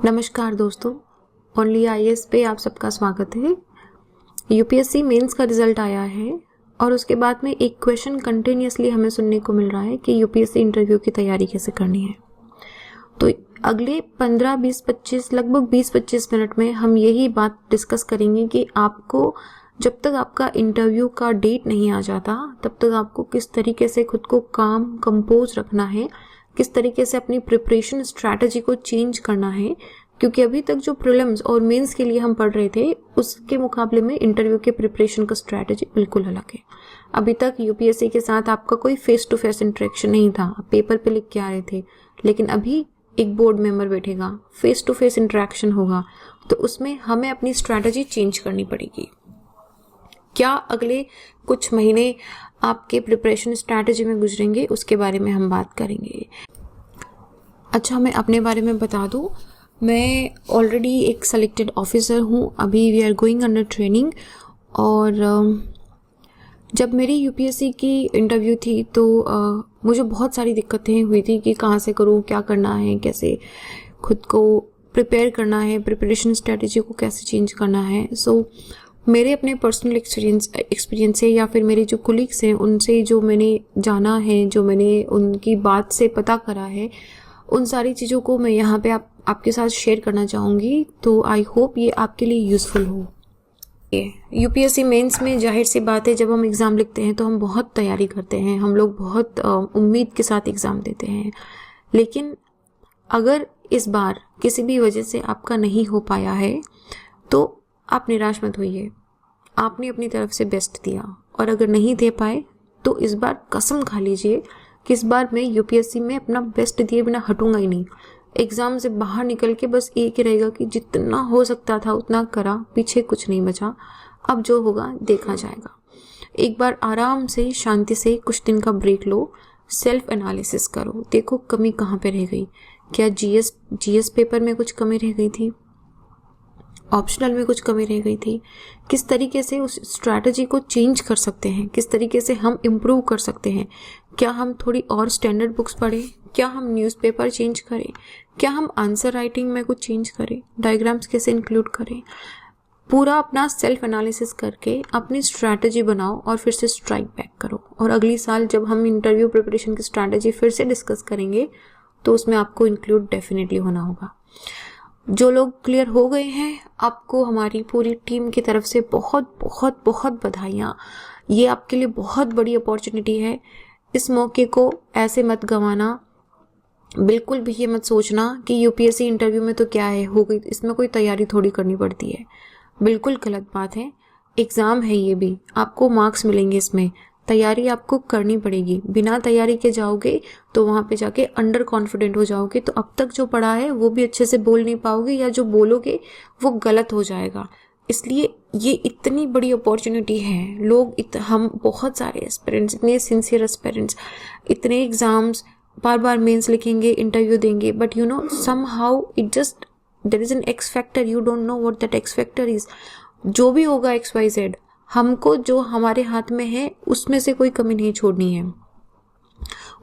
नमस्कार दोस्तों, only IAS पे आप सबका स्वागत है। यूपीएससी मेंस का रिजल्ट आया है और उसके बाद में एक क्वेश्चन कंटिन्यूसली हमें सुनने को मिल रहा है कि यूपीएससी इंटरव्यू की तैयारी कैसे करनी है। तो अगले 15, 20, 25 लगभग 20-25 मिनट में हम यही बात डिस्कस करेंगे कि आपको जब तक आपका इंटरव्यू का डेट नहीं आ जाता तब तक आपको किस तरीके से खुद को काम कंपोज रखना है, किस तरीके से अपनी प्रिपरेशन स्ट्रैटेजी को चेंज करना है। क्योंकि अभी तक जो प्रीलिम्स और मेंस के लिए हम पढ़ रहे थे उसके मुकाबले में इंटरव्यू के प्रिपरेशन का स्ट्रैटेजी बिल्कुल अलग है। अभी तक यूपीएससी के साथ आपका कोई फेस टू फेस इंटरेक्शन नहीं था, आप पेपर पे लिख के आ रहे थे, लेकिन अभी एक बोर्ड मेंबर बैठेगा, फेस टू फेस इंटरेक्शन होगा, तो उसमें हमें अपनी स्ट्रैटेजी चेंज करनी पड़ेगी। क्या अगले कुछ महीने आपके प्रिपरेशन स्ट्रैटेजी में गुजरेंगे उसके बारे में हम बात करेंगे। अच्छा, मैं अपने बारे में बता दूं, मैं ऑलरेडी एक सेलेक्टेड ऑफिसर हूं, अभी we are going under training. और जब मेरी यूपीएससी की इंटरव्यू थी तो मुझे बहुत सारी दिक्कतें हुई थी कि कहाँ से करूँ, क्या करना है, कैसे खुद को प्रिपेयर करना है, प्रिपरेशन स्ट्रैटेजी को कैसे चेंज करना है। सो मेरे अपने पर्सनल एक्सपीरियंस से या फिर मेरे जो कोलीग्स हैं उनसे जो मैंने जाना है, जो मैंने उनकी बात से पता करा है, उन सारी चीज़ों को मैं यहाँ पे आपके साथ शेयर करना चाहूँगी। तो आई होप ये आपके लिए यूज़फुल हो। यूपीएससी मेंस में जाहिर सी बात है, जब हम एग्ज़ाम लिखते हैं तो हम बहुत तैयारी करते हैं, हम लोग बहुत उम्मीद के साथ एग्ज़ाम देते हैं। लेकिन अगर इस बार किसी भी वजह से आपका नहीं हो पाया है तो आप निराश मत होइए। आपने अपनी तरफ से बेस्ट दिया, और अगर नहीं दे पाए तो इस बार कसम खा लीजिए कि इस बार मैं यूपीएससी में अपना बेस्ट दिए बिना हटूंगा ही नहीं। एग्ज़ाम से बाहर निकल के बस एक ही रहेगा कि जितना हो सकता था उतना करा, पीछे कुछ नहीं बचा, अब जो होगा देखा जाएगा। एक बार आराम से शांति से कुछ दिन का ब्रेक लो, सेल्फ एनालिसिस करो, देखो कमी कहाँ पे रह गई। क्या जीएस पेपर में कुछ कमी रह गई थी, ऑप्शनल में कुछ कमी रह गई थी, किस तरीके से उस स्ट्रैटेजी को चेंज कर सकते हैं, किस तरीके से हम इम्प्रूव कर सकते हैं। क्या हम थोड़ी और स्टैंडर्ड बुक्स पढ़ें, क्या हम न्यूज़पेपर चेंज करें, क्या हम आंसर राइटिंग में कुछ चेंज करें, डायग्राम्स कैसे इंक्लूड करें। पूरा अपना सेल्फ एनालिसिस करके अपनी स्ट्रैटेजी बनाओ और फिर से स्ट्राइक बैक करो। और अगली साल जब हम इंटरव्यू प्रिपरेशन की स्ट्रैटेजी फिर से डिस्कस करेंगे तो उसमें आपको इंक्लूड डेफिनेटली होना होगा। जो लोग क्लियर हो गए हैं, आपको हमारी पूरी टीम की तरफ से बहुत बहुत बहुत बधाइयाँ। ये आपके लिए बहुत बड़ी अपॉर्चुनिटी है। इस मौके को ऐसे मत गंवाना। बिल्कुल भी ये मत सोचना कि यूपीएससी इंटरव्यू में तो क्या है, हो गई, इसमें कोई तैयारी थोड़ी करनी पड़ती है। बिल्कुल गलत बात है। एग्ज़ाम है, ये भी आपको मार्क्स मिलेंगे, इसमें तैयारी आपको करनी पड़ेगी। बिना तैयारी के जाओगे तो वहाँ पे जाके अंडर कॉन्फिडेंट हो जाओगे, तो अब तक जो पढ़ा है वो भी अच्छे से बोल नहीं पाओगे, या जो बोलोगे वो गलत हो जाएगा। इसलिए ये इतनी बड़ी अपॉर्चुनिटी है। हम बहुत सारे एस्पिरेंट्स, इतने सिंसियर एस्पिरेंट्स, इतने एग्ज़ाम्स, बार बार मेंस लिखेंगे, इंटरव्यू देंगे, but you know somehow it just there is an X factor, you don't know what that X factor is. जो भी होगा XYZ, हमको जो हमारे हाथ में है उसमें से कोई कमी नहीं छोड़नी है।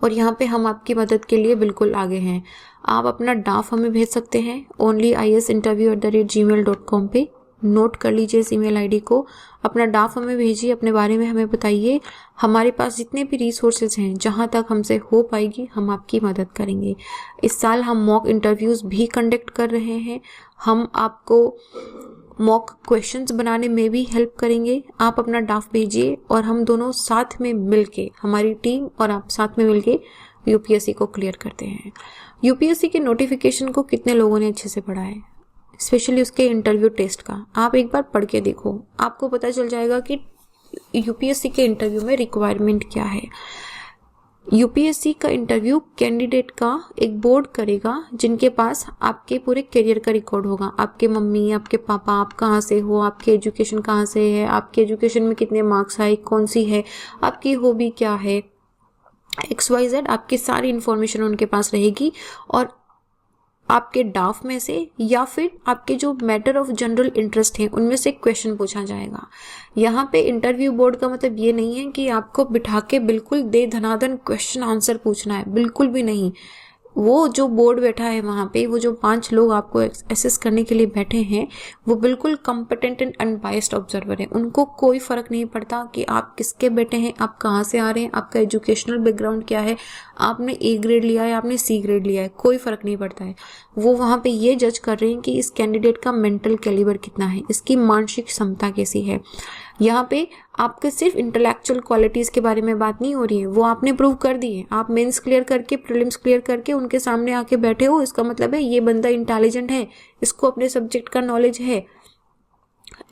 और यहाँ पे हम आपकी मदद के लिए बिल्कुल आगे हैं। आप अपना डाफ हमें भेज सकते हैं onlyisinterview@gmail.com पे। नोट कर लीजिए इस ईमेल आईडी को, अपना डाफ हमें भेजिए, अपने बारे में हमें बताइए। हमारे पास जितने भी रिसोर्सेज हैं, जहाँ तक हमसे हो पाएगी हम आपकी मदद करेंगे। इस साल हम मॉक इंटरव्यूज़ भी कंडक्ट कर रहे हैं। हम आपको मॉक क्वेश्चंस बनाने में भी हेल्प करेंगे। आप अपना डाफ भेजिए और हम दोनों साथ में मिलके, हमारी टीम और आप साथ में मिलके यूपीएससी को क्लियर करते हैं। यूपीएससी के नोटिफिकेशन को कितने लोगों ने अच्छे से पढ़ा है, स्पेशली उसके इंटरव्यू टेस्ट का आप एक बार पढ़ के देखो, आपको पता चल जाएगा कि यूपीएससी के इंटरव्यू में रिक्वायरमेंट क्या है। यूपीएससी का इंटरव्यू कैंडिडेट का एक बोर्ड करेगा जिनके पास आपके पूरे करियर का रिकॉर्ड होगा। आपके मम्मी, आपके पापा, आप कहाँ से हो, आपकी एजुकेशन कहाँ से है, आपके एजुकेशन में कितने मार्क्स आए, कौन सी है, आपकी हॉबी क्या है, XYZ, आपकी सारी इन्फॉर्मेशन उनके पास रहेगी। और आपके डाफ में से या फिर आपके जो मैटर ऑफ जनरल इंटरेस्ट हैं उनमें से क्वेश्चन पूछा जाएगा। यहाँ पे इंटरव्यू बोर्ड का मतलब ये नहीं है कि आपको बिठा के बिल्कुल दे धनाधन क्वेश्चन आंसर पूछना है, बिल्कुल भी नहीं। वो जो बोर्ड बैठा है वहाँ पे, वो जो 5 लोग आपको असेस करने के लिए बैठे हैं, वो बिल्कुल कॉम्पिटेंट एंड अनबाइस्ड ऑब्जर्वर है। उनको कोई फ़र्क नहीं पड़ता कि आप किसके बेटे हैं, आप कहाँ से आ रहे हैं, आपका एजुकेशनल बैकग्राउंड क्या है, आपने A ग्रेड लिया है, आपने C ग्रेड लिया है, कोई फ़र्क नहीं पड़ता है। वो वहाँ पे ये जज कर रहे हैं कि इस कैंडिडेट का मेंटल कैलिबर कितना है, इसकी मानसिक क्षमता कैसी है। यहाँ पे आपके सिर्फ इंटेलेक्चुअल क्वालिटीज़ के बारे में बात नहीं हो रही है, वो आपने प्रूव कर दी है। आप मेंस क्लियर करके, प्रीलिम्स क्लियर करके उनके सामने आके बैठे हो, इसका मतलब है ये बंदा इंटेलिजेंट है, इसको अपने सब्जेक्ट का नॉलेज है।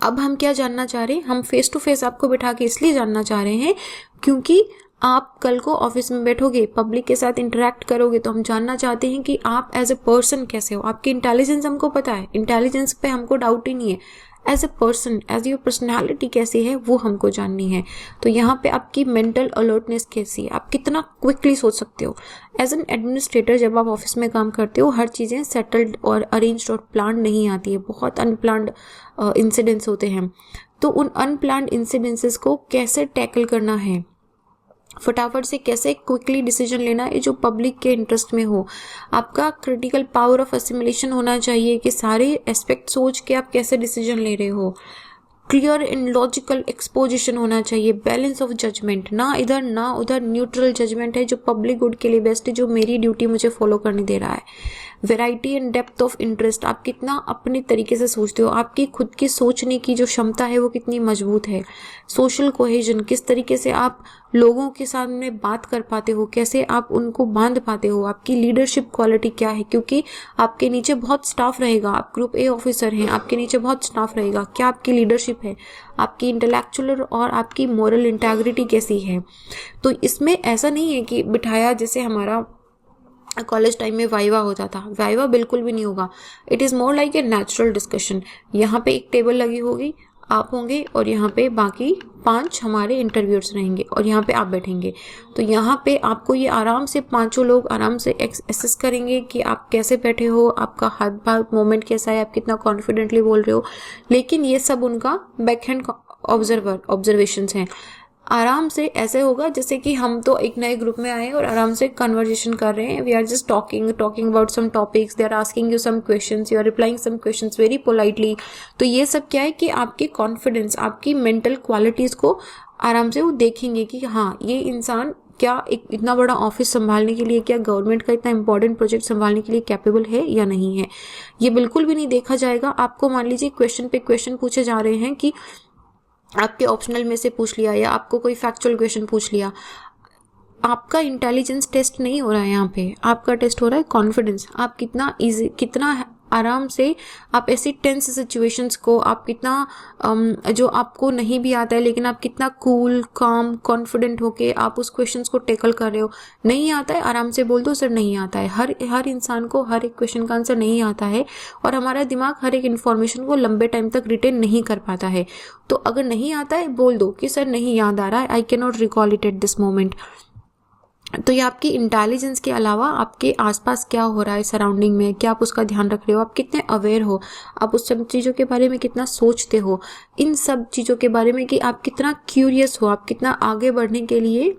अब हम क्या जानना चाह रहे हैं, हम फेस टू फेस आपको बिठा के इसलिए जानना चाह रहे हैं क्योंकि आप कल को ऑफिस में बैठोगे, पब्लिक के साथ इंटरेक्ट करोगे, तो हम जानना चाहते हैं कि आप एज ए पर्सन कैसे हो। आपकी इंटेलिजेंस हमको पता है, इंटेलिजेंस पे हमको डाउट ही नहीं है। As a person, as your personality कैसी है वो हमको जाननी है। तो यहाँ पे आपकी मेंटल अलर्टनेस कैसी है, आप कितना क्विकली सोच सकते हो। एज एन एडमिनिस्ट्रेटर जब आप ऑफिस में काम करते हो, हर चीज़ें सेटल्ड और अरेंज्ड और प्लान नहीं आती है, बहुत अनप्लान्ड इंसिडेंट्स होते हैं। तो उन अनप्लान्ड इंसिडेंसेस को कैसे टैकल करना है, फटाफट से कैसे क्विकली डिसीजन लेना है जो पब्लिक के इंटरेस्ट में हो। आपका क्रिटिकल पावर ऑफ असिमिलेशन होना चाहिए कि सारे एस्पेक्ट सोच के आप कैसे डिसीजन ले रहे हो। क्लियर एंड लॉजिकल एक्सपोजिशन होना चाहिए, बैलेंस ऑफ जजमेंट, ना इधर ना उधर, न्यूट्रल जजमेंट है जो पब्लिक गुड के लिए बेस्ट है, जो मेरी ड्यूटी मुझे फॉलो करने दे रहा है। Variety and depth of interest, आप कितना अपने तरीके से सोचते हो, आपकी खुद की सोचने की जो क्षमता है वो कितनी मजबूत है। सोशल कोहेजन, किस तरीके से आप लोगों के सामने बात कर पाते हो, कैसे आप उनको बांध पाते हो। आपकी लीडरशिप क्वालिटी क्या है, क्योंकि आपके नीचे बहुत स्टाफ रहेगा, आप ग्रुप ए ऑफिसर हैं, आपके नीचे बहुत स्टाफ रहेगा, क्या आपकी लीडरशिप है, आपकी इंटेलेक्चुअल और आपकी मोरल इंटेग्रिटी कैसी है। तो इसमें ऐसा नहीं है कि बिठाया जैसे हमारा कॉलेज टाइम में वाइवा होता था, वाइवा बिल्कुल भी नहीं होगा। It is more like a natural discussion. यहाँ पे एक टेबल लगी होगी, आप होंगे और यहाँ पे बाकी 5 हमारे इंटरव्यूअर्स रहेंगे और यहाँ पे आप बैठेंगे। तो यहाँ पे आपको ये आराम से 5 लोग आराम से एसेस करेंगे कि आप कैसे बैठे हो, आपका हाथ पाथ मूवमेंट कैसा है, आप कितना कॉन्फिडेंटली बोल रहे हो। लेकिन ये सब उनका बैकहैंड ऑब्जर्वेशंस हैं। आराम से ऐसे होगा जैसे कि हम तो एक नए ग्रुप में आए और आराम से कन्वर्जेशन कर रहे हैं। We are just talking about some topics, they are asking you some questions, you are replying some questions very politely. तो ये सब क्या है कि आपकी कॉन्फिडेंस, आपकी मेंटल क्वालिटीज़ को आराम से वो देखेंगे कि हाँ ये इंसान क्या एक इतना बड़ा ऑफिस संभालने के लिए, क्या गवर्नमेंट का इतना इंपॉर्टेंट प्रोजेक्ट संभालने के लिए कैपेबल है या नहीं है। ये बिल्कुल भी नहीं देखा जाएगा। आपको मान लीजिए क्वेश्चन पे क्वेश्चन पूछे जा रहे हैं कि आपके ऑप्शनल में से पूछ लिया या आपको कोई फैक्चुअल क्वेश्चन पूछ लिया, आपका इंटेलिजेंस टेस्ट नहीं हो रहा है यहाँ पे, आपका टेस्ट हो रहा है कॉन्फिडेंस। आप कितना इजी, कितना आराम से आप ऐसी टेंस सिचुएशंस को, आप कितना जो आपको नहीं भी आता है लेकिन आप कितना कूल काम कॉन्फिडेंट होके आप उस क्वेश्चंस को टेकल कर रहे हो। नहीं आता है आराम से बोल दो सर नहीं आता है। हर इंसान को हर एक क्वेश्चन का आंसर नहीं आता है और हमारा दिमाग हर एक इन्फॉर्मेशन को लंबे टाइम तक रिटेन नहीं कर पाता है। तो अगर नहीं आता है बोल दो कि सर नहीं याद आ रहा है, I can not recall it at this moment. तो ये आपकी इंटेलिजेंस के अलावा आपके आसपास क्या हो रहा है सराउंडिंग में, क्या आप उसका ध्यान रख रहे हो, आप कितने अवेयर हो, आप उस सब चीज़ों के बारे में कितना सोचते हो, इन सब चीज़ों के बारे में कि आप कितना क्यूरियस हो, आप कितना आगे बढ़ने के लिए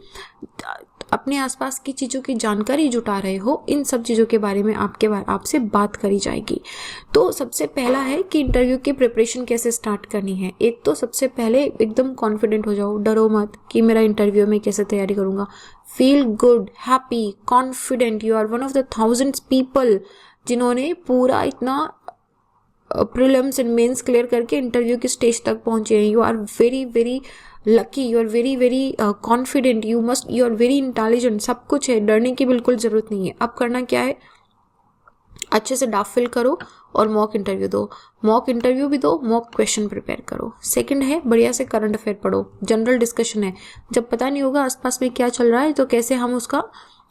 अपने आसपास की चीज़ों की जानकारी जुटा रहे हो, इन सब चीज़ों के बारे में आपसे बात करी जाएगी। तो सबसे पहला है कि इंटरव्यू की प्रिपरेशन कैसे स्टार्ट करनी है। एक तो सबसे पहले एकदम कॉन्फिडेंट हो जाओ, डरो मत कि मेरा इंटरव्यू में कैसे तैयारी करूँगा। Feel good, happy, confident. You are one of the thousands people जिन्होंने पूरा इतना प्रीलिम्स एंड मेंस क्लियर करके इंटरव्यू की स्टेज तक पहुंचे हैं। You are very very lucky, you are very very confident, you are very intelligent. सब कुछ है, डरने की बिल्कुल ज़रूरत नहीं है। अब करना क्या है, अच्छे से ड्राफ्ट फिल करो और मॉक इंटरव्यू दो। मॉक इंटरव्यू भी दो, मॉक क्वेश्चन प्रिपेयर करो। सेकंड है बढ़िया से करंट अफेयर पढ़ो, जनरल डिस्कशन है। जब पता नहीं होगा आसपास में क्या चल रहा है तो कैसे हम उसका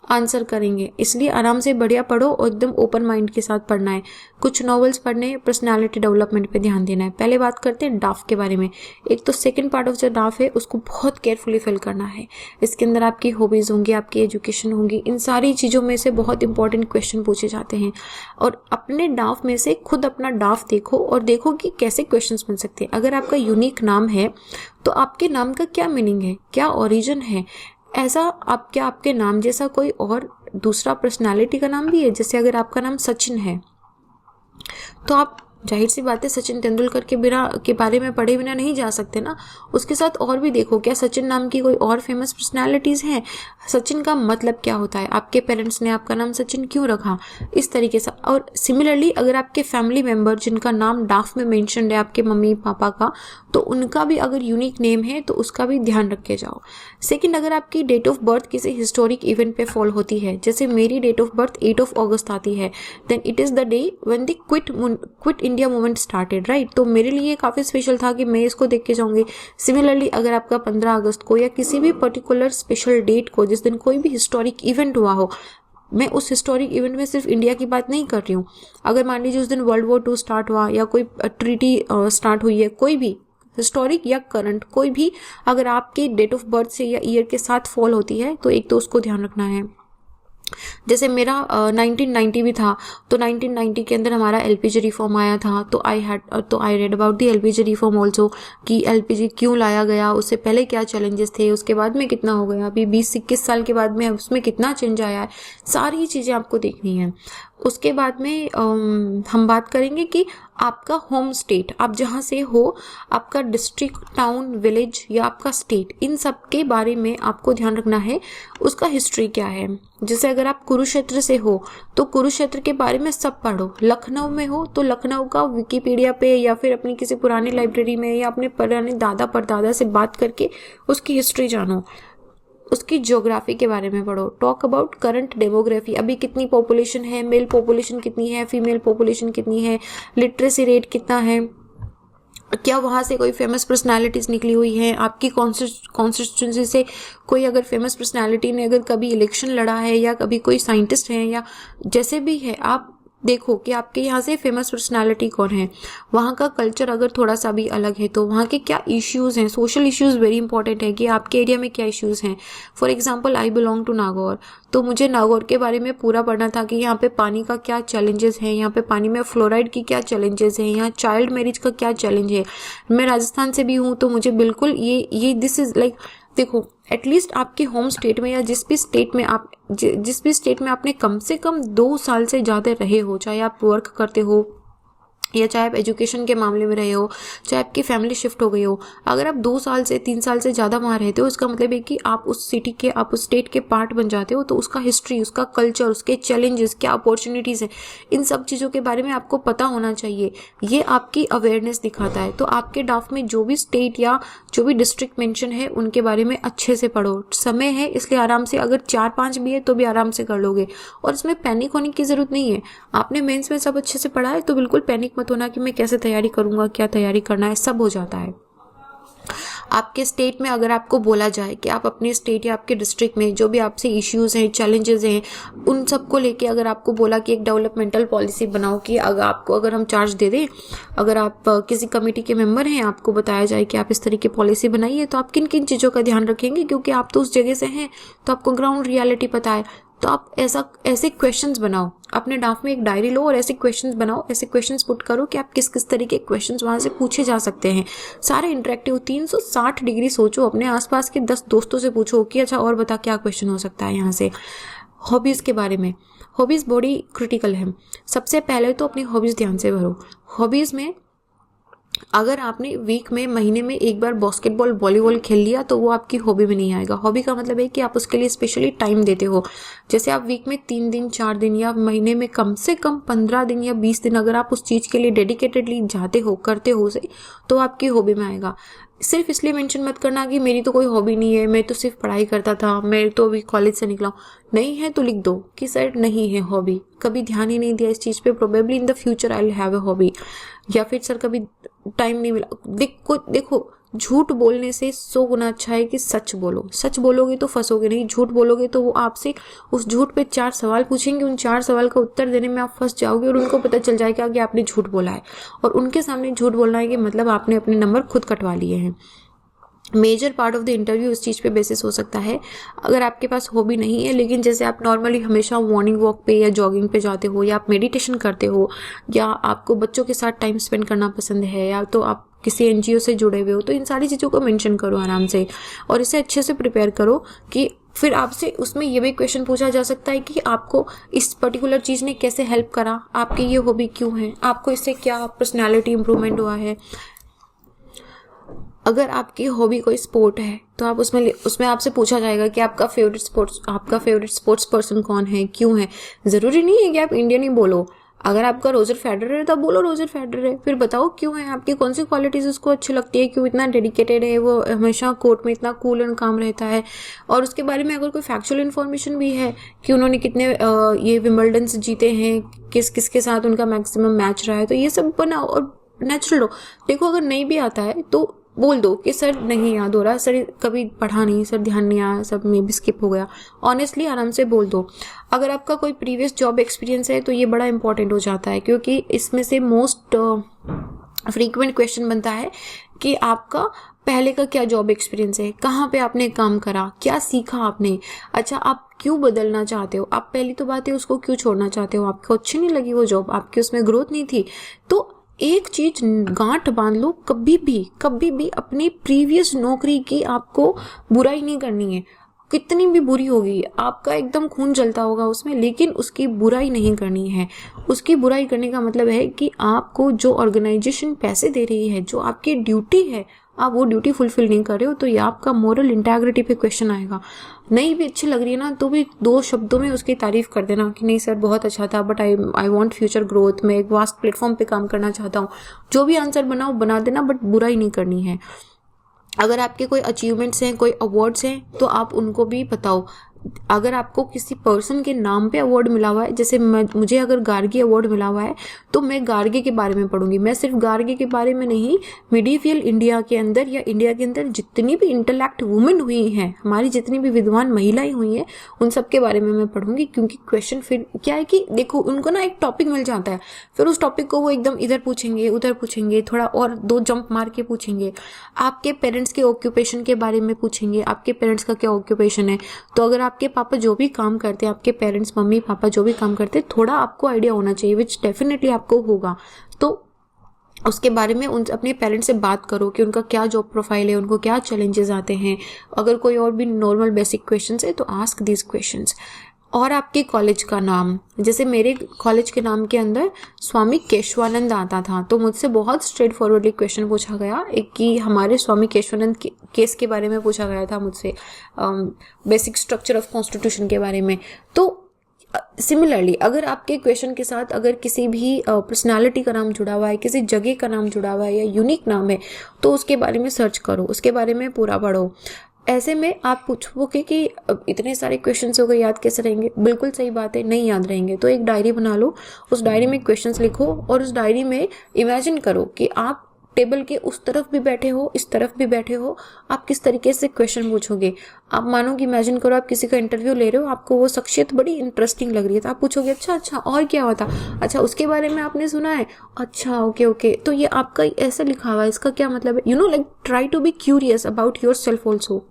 आंसर करेंगे, इसलिए आराम से बढ़िया पढ़ो और एकदम ओपन माइंड के साथ पढ़ना है। कुछ नॉवेल्स पढ़ने, पर्सनालिटी डेवलपमेंट पे ध्यान देना है। पहले बात करते हैं ड्राफ्ट के बारे में। एक तो सेकंड पार्ट ऑफ जो ड्राफ्ट है उसको बहुत केयरफुली फिल करना है। इसके अंदर आपकी हॉबीज़ होंगी, आपकी एजुकेशन होंगी, इन सारी चीज़ों में से बहुत इंपॉर्टेंट क्वेश्चन पूछे जाते हैं। और अपने ड्राफ्ट में से खुद अपना ड्राफ्ट देखो और देखो कि कैसे क्वेश्चन बन सकते हैं। अगर आपका यूनिक नाम है तो आपके नाम का क्या मीनिंग है, क्या ओरिजिन है। ऐसा आप क्या आपके नाम जैसा कोई और दूसरा पर्सनालिटी का नाम भी है। जैसे अगर आपका नाम सचिन है तो आप जाहिर सी बात है सचिन तेंदुलकर के बारे में पढ़े बिना नहीं जा सकते ना। उसके साथ और भी देखो, क्या सचिन नाम की कोई और फेमस पर्सनालिटीज हैं? सचिन का मतलब क्या होता है, आपके पेरेंट्स ने आपका नाम सचिन क्यों रखा, इस तरीके से। और सिमिलरली अगर आपके फैमिली मेंबर जिनका नाम डाफ में मेंशन्ड है आपके मम्मी पापा का, तो उनका भी अगर यूनिक नेम है तो उसका भी ध्यान रख के जाओ। सेकेंड, अगर आपकी डेट ऑफ बर्थ किसी हिस्टोरिक इवेंट पे फॉल होती है, जैसे मेरी डेट ऑफ बर्थ 8 अगस्त आती है, then it is the day when the Quit India movement started, right. तो मेरे लिए काफी स्पेशल था कि मैं इसको देख के जाऊंगी। सिमिलरली अगर आपका 15 अगस्त को या किसी भी पर्टिकुलर स्पेशल डेट को, जिस दिन कोई भी हिस्टोरिक इवेंट हुआ हो, मैं उस हिस्टोरिक इवेंट में सिर्फ इंडिया की बात नहीं कर रही हूँ। अगर मान लीजिए उस दिन वर्ल्ड वॉर 2 स्टार्ट हुआ या कोई ट्रीटी स्टार्ट हुई है, कोई भी हिस्टोरिक या करंट कोई भी अगर आपकी डेट ऑफ बर्थ से या ईयर के साथ फॉल होती है तो एक तो उसको ध्यान रखना है। जैसे मेरा 1990 भी था, तो 1990 के अंदर हमारा एलपीजी रिफॉर्म आया था, तो I read about the LPG reform also, कि एलपीजी क्यों लाया गया, उससे पहले क्या चैलेंजेस थे, उसके बाद में कितना हो गया, अभी 20-21 साल के बाद में उसमें कितना चेंज आया है, सारी चीज़ें आपको देखनी है। उसके बाद में हम बात करेंगे कि आपका होम स्टेट, आप जहाँ से हो, आपका डिस्ट्रिक्ट, टाउन, विलेज या आपका स्टेट, इन सब के बारे में आपको ध्यान रखना है, उसका हिस्ट्री क्या है। जैसे अगर आप कुरुक्षेत्र से हो तो कुरुक्षेत्र के बारे में सब पढ़ो। लखनऊ में हो तो लखनऊ का विकिपीडिया पे या फिर अपनी किसी पुरानी लाइब्रेरी में या अपने पुराने दादा परदादा से बात करके उसकी हिस्ट्री जानो। उसकी ज्योग्राफी के बारे में पढ़ो। टॉक अबाउट करंट डेमोग्राफी, अभी कितनी पॉपुलेशन है, मेल पॉपुलेशन कितनी है, फीमेल पॉपुलेशन कितनी है, लिटरेसी रेट कितना है, क्या वहाँ से कोई फेमस पर्सनालिटीज निकली हुई है, आपकी कॉन्स्टिट्यूंसी से कोई अगर फेमस पर्सनालिटी ने अगर कभी इलेक्शन लड़ा है या कभी कोई साइंटिस्ट है या जैसे भी है, आप देखो कि आपके यहाँ से फेमस पर्सनालिटी कौन है। वहाँ का कल्चर अगर थोड़ा सा भी अलग है तो वहाँ के क्या इश्यूज हैं, सोशल इश्यूज वेरी इंपॉर्टेंट है कि आपके एरिया में क्या इश्यूज हैं। For example I belong to Nagaur, तो मुझे नागौर के बारे में पूरा पढ़ना था कि यहाँ पे पानी का क्या चैलेंजेस हैं, यहाँ पे पानी में फ्लोराइड की क्या चैलेंजेस हैं, यहाँ चाइल्ड मैरिज का क्या चैलेंज है। मैं राजस्थान से भी हूँ तो मुझे बिल्कुल ये दिस इज लाइक, देखो एटलीस्ट आपके होम स्टेट में या जिस भी स्टेट में आपने कम से कम 2 साल से ज़्यादा रहे हो, चाहे आप वर्क करते हो या चाहे आप एजुकेशन के मामले में रहे हो, चाहे आपकी फैमिली शिफ्ट हो गई हो, अगर आप 2 साल से 3 साल से ज़्यादा वहाँ रहते हो, इसका मतलब है कि आप उस सिटी के, आप उस स्टेट के पार्ट बन जाते हो। तो उसका हिस्ट्री, उसका कल्चर, उसके चैलेंजेस, क्या अपॉर्चुनिटीज़ हैं, इन सब चीज़ों के बारे में आपको पता होना चाहिए। ये आपकी अवेयरनेस दिखाता है। तो आपके ड्राफ्ट में जो भी स्टेट या जो भी डिस्ट्रिक्ट मेंशन है उनके बारे में अच्छे से पढ़ो। समय है इसलिए आराम से, अगर 4-5 भी है तो भी आराम से कर लोगे और इसमें पैनिक होने की ज़रूरत नहीं है। आपने मेंस में सब अच्छे से पढ़ा है तो बिल्कुल पैनिक मत होना कि मैं कैसे तैयारी करूंगा, क्या तैयारी करना है, सब हो जाता है। आपके स्टेट में अगर आपको बोला जाए कि आप अपने स्टेट या आपके डिस्ट्रिक्ट में जो भी आपसे इश्यूज हैं, चैलेंजेस हैं, उन सब को लेके अगर आपको बोला कि एक डेवलपमेंटल पॉलिसी बनाओ, कि अगर हम चार्ज दे दें, अगर आप किसी कमेटी के मेंबर हैं, आपको बताया जाए कि आप इस तरह की पॉलिसी बनाइए, तो आप किन किन चीज़ों का ध्यान रखेंगे, क्योंकि आप तो उस जगह से हैं तो आपको ग्राउंड रियलिटी पता है। तो आप ऐसे क्वेश्चंस बनाओ, अपने ड्राफ्ट में एक डायरी लो और ऐसे क्वेश्चंस बनाओ, ऐसे क्वेश्चंस पुट करो कि आप किस किस तरीके के क्वेश्चंस वहाँ से पूछे जा सकते हैं। सारे इंटरेक्टिव, 360 डिग्री सोचो, अपने आसपास के 10 दोस्तों से पूछो कि अच्छा और बता क्या क्वेश्चन हो सकता है यहाँ से। हॉबीज़ के बारे में, हॉबीज़ बड़ी क्रिटिकल है। सबसे पहले तो अपनी हॉबीज़ ध्यान से भरो। हॉबीज़ में अगर आपने वीक में, महीने में एक बार बास्केटबॉल, वॉलीबॉल खेल लिया तो वो आपकी हॉबी में नहीं आएगा। हॉबी का मतलब है कि आप उसके लिए स्पेशली टाइम देते हो। जैसे आप वीक में 3 दिन, 4 दिन या महीने में कम से कम 15 दिन या 20 दिन अगर आप उस चीज़ के लिए डेडिकेटेडली जाते हो, करते हो उसे, तो आपकी हॉबी में आएगा। सिर्फ इसलिए मेंशन मत करना कि मेरी तो कोई हॉबी नहीं है, मैं तो सिर्फ पढ़ाई करता था, मैं तो अभी कॉलेज से निकला हूँ। नहीं है तो लिख दो कि सर नहीं है हॉबी, कभी ध्यान ही नहीं दिया इस चीज़ पे, probably in the future I will have a hobby, या फिर सर कभी टाइम नहीं मिला। देखो झूठ बोलने से 100 गुना अच्छा है कि सच बोलो। सच बोलोगे तो फंसोगे नहीं, झूठ बोलोगे तो वो आपसे उस झूठ पे 4 सवाल पूछेंगे, उन 4 सवाल का उत्तर देने में आप फंस जाओगे और उनको पता चल जाएगा कि आपने झूठ बोला है। और उनके सामने झूठ बोलना है कि मतलब आपने अपने नंबर खुद कटवा लिए हैं। Major part of the interview इस चीज़ पे बेसिस हो सकता है। अगर आपके पास हॉबी नहीं है, लेकिन जैसे आप नॉर्मली हमेशा मॉर्निंग वॉक पे या जॉगिंग पे जाते हो, या आप मेडिटेशन करते हो, या आपको बच्चों के साथ टाइम स्पेंड करना पसंद है, या तो आप किसी एनजीओ से जुड़े हुए हो, तो इन सारी चीज़ों को मेंशन करो आराम से और इसे अच्छे से प्रिपेयर करो कि फिर आपसे उसमें ये भी क्वेश्चन पूछा जा सकता है कि आपको इस पर्टिकुलर चीज़ ने कैसे हेल्प करा, आपकी ये हॉबी क्यों है, आपको इससे क्या पर्सनैलिटी इंप्रूवमेंट हुआ है। अगर आपकी हॉबी कोई स्पोर्ट है तो आप उसमें आपसे पूछा जाएगा कि आपका फेवरेट स्पोर्ट्स पर्सन कौन है, क्यों है। ज़रूरी नहीं है कि आप इंडियन ही बोलो, अगर आपका रोजर फेडरर है तब बोलो रोजर फेडरर है, फिर बताओ क्यों है, आपकी कौन सी क्वालिटीज़ उसको अच्छी लगती है, क्यों इतना डेडिकेटेड है, वो हमेशा कोर्ट में इतना कूल एंड काम रहता है। और उसके बारे में अगर कोई फैक्चुअल इन्फॉर्मेशन भी है कि उन्होंने कितने ये विंबलडन्स जीते हैं, किसके साथ उनका मैक्सिमम मैच रहा है, तो ये सब बनाओ और नेचुरल हो। देखो अगर नहीं भी आता है तो बोल दो कि सर नहीं याद हो रहा, सर कभी पढ़ा नहीं, सर ध्यान नहीं आया, सब में भी स्किप हो गया। ऑनेस्टली आराम से बोल दो। अगर आपका कोई प्रीवियस जॉब एक्सपीरियंस है तो ये बड़ा इंपॉर्टेंट हो जाता है, क्योंकि इसमें से मोस्ट फ्रीक्वेंट क्वेश्चन बनता है कि आपका पहले का क्या जॉब एक्सपीरियंस है, कहाँ पे आपने काम करा, क्या सीखा आपने, अच्छा आप क्यों बदलना चाहते हो, आप पहली तो बात है उसको क्यों छोड़ना चाहते हो, आपको अच्छी नहीं लगी वो जॉब, आपकी उसमें ग्रोथ नहीं थी। तो एक चीज गांठ बांध लो, कभी भी अपनी प्रीवियस नौकरी की आपको बुराई नहीं करनी है। कितनी भी बुरी होगी, आपका एकदम खून जलता होगा उसमें, लेकिन उसकी बुराई नहीं करनी है। उसकी बुराई करने का मतलब है कि आपको जो ऑर्गेनाइजेशन पैसे दे रही है, जो आपकी ड्यूटी है, आप वो ड्यूटी फुलफिल नहीं कर रहे हो, तो ये आपका मोरल इंटेग्रिटी पे क्वेश्चन आएगा। नहीं भी अच्छी लग रही है ना तो भी 2 शब्दों में उसकी तारीफ कर देना कि नहीं सर बहुत अच्छा था, but I want future growth, मैं एक वास्ट प्लेटफॉर्म पे काम करना चाहता हूँ। जो भी आंसर बनाओ बना देना, बट बुराई नहीं करनी है। अगर आपके कोई अचीवमेंट्स हैं, कोई अवार्ड्स हैं, तो आप उनको भी बताओ। अगर आपको किसी पर्सन के नाम पे अवार्ड मिला हुआ है, जैसे मुझे अगर गार्गी अवार्ड मिला हुआ है तो मैं गार्गी के बारे में पढ़ूंगी। मैं सिर्फ गार्गी के बारे में नहीं, मिडीवियल इंडिया के अंदर या इंडिया के अंदर जितनी भी इंटेलेक्ट वुमेन हुई हैं, हमारी जितनी भी विद्वान महिलाएं हुई हैं, उन सब के बारे में मैं पढ़ूंगी। क्योंकि क्वेश्चन फिर क्या है कि देखो उनको ना एक टॉपिक मिल जाता है, फिर उस टॉपिक को वो एकदम इधर पूछेंगे उधर पूछेंगे, थोड़ा और 2 जंप मार के पूछेंगे। आपके पेरेंट्स के ऑक्यूपेशन के बारे में पूछेंगे, आपके पेरेंट्स का क्या ऑक्यूपेशन है। तो अगर आपके पापा जो भी काम करते हैं, आपके पेरेंट्स मम्मी पापा जो भी काम करते हैं, थोड़ा आपको आइडिया होना चाहिए, विच डेफिनेटली आपको होगा। तो उसके बारे में उन अपने पेरेंट्स से बात करो कि उनका क्या जॉब प्रोफाइल है, उनको क्या चैलेंजेस आते हैं। अगर कोई और भी नॉर्मल बेसिक क्वेश्चंस है तो आस्क दीज क्वेश्चंस। और आपके कॉलेज का नाम, जैसे मेरे कॉलेज के नाम के अंदर स्वामी केशवानंद आता था, तो मुझसे बहुत स्ट्रेट फॉरवर्डली क्वेश्चन पूछा गया एक कि हमारे स्वामी केशवानंद केस के बारे में पूछा गया था मुझसे, बेसिक स्ट्रक्चर ऑफ कॉन्स्टिट्यूशन के बारे में। तो सिमिलरली अगर आपके क्वेश्चन के साथ अगर किसी भी पर्सनालिटी का नाम जुड़ा हुआ है, किसी जगह का नाम जुड़ा हुआ है या यूनिक नाम है, तो उसके बारे में सर्च करो, उसके बारे में पूरा पढ़ो। ऐसे में आप पूछोगे कि इतने सारे क्वेश्चंस हो गए, याद कैसे रहेंगे। बिल्कुल सही बात है, नहीं याद रहेंगे तो एक डायरी बना लो, उस डायरी में क्वेश्चंस लिखो और उस डायरी में इमेजिन करो कि आप टेबल के उस तरफ भी बैठे हो, इस तरफ भी बैठे हो, आप किस तरीके से क्वेश्चन पूछोगे। आप मानो कि इमेजिन करो आप किसी का इंटरव्यू ले रहे हो, आपको वो शख्सियत बड़ी इंटरेस्टिंग लग रही है, तो आप पूछोगे अच्छा और क्या होता, अच्छा उसके बारे में आपने सुना है, अच्छा ओके, तो ये आपका ऐसा लिखा हुआ है, इसका क्या मतलब है। Like try to be curious about yourself also.